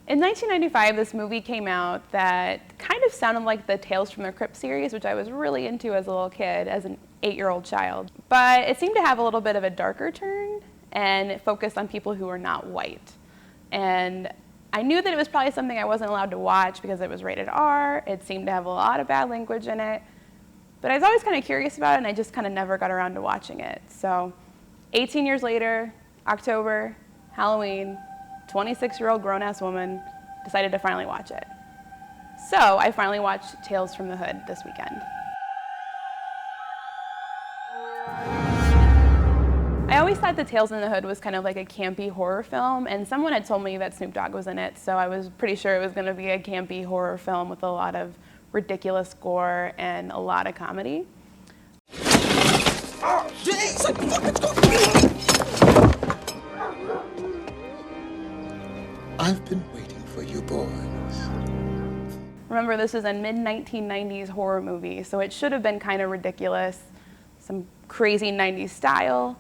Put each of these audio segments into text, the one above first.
In 1995, this movie came out that kind of sounded like the Tales from the Crypt series, which I was really into as a little kid, as an 8-year-old child. But it seemed to have a little bit of a darker turn, and it focused on people who were not white. And I knew that it was probably something I wasn't allowed to watch because it was rated R. It seemed to have a lot of bad language in it. But I was always kind of curious about it, and I just kind of never got around to watching it. So 18 years later, October, Halloween, 26-year-old grown-ass woman decided to finally watch it. So I finally watched Tales from the Hood this weekend. I always thought that Tales from the Hood was kind of like a campy horror film, and someone had told me that Snoop Dogg was in it, so I was pretty sure it was going to be a campy horror film with a lot of ridiculous gore and a lot of comedy. I've been waiting for you boys. Remember, this is a mid-1990s horror movie, so it should have been kind of ridiculous, some crazy 90s style.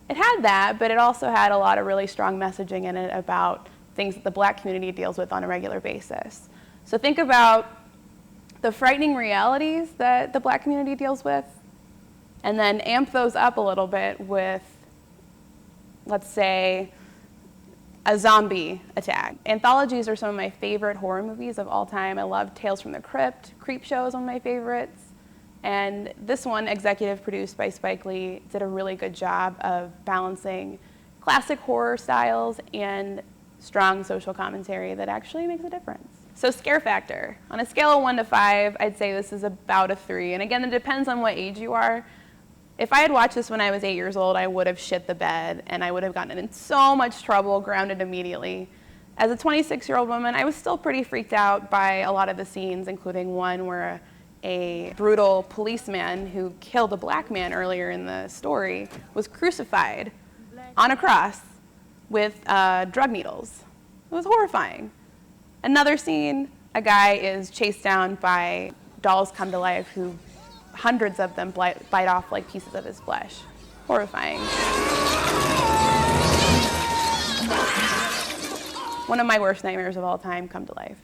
It had that, but it also had a lot of really strong messaging in it about things that the Black community deals with on a regular basis. So think about the frightening realities that the Black community deals with, and then amp those up a little bit with, let's say, a zombie attack. Anthologies are some of my favorite horror movies of all time. I love Tales from the Crypt. Creepshow is one of my favorites. And this one, executive produced by Spike Lee, did a really good job of balancing classic horror styles and strong social commentary that actually makes a difference. So scare factor. On a scale of 1 to 5, I'd say this is about a 3. And again, it depends on what age you are. If I had watched this when I was 8 years old, I would have shit the bed, and I would have gotten in so much trouble, grounded immediately. As a 26-year-old woman, I was still pretty freaked out by a lot of the scenes, including one where a brutal policeman who killed a Black man earlier in the story was crucified on a cross with drug needles. It was horrifying. Another scene, a guy is chased down by dolls come to life who hundreds of them bite off like pieces of his flesh. Horrifying. One of my worst nightmares of all time come to life.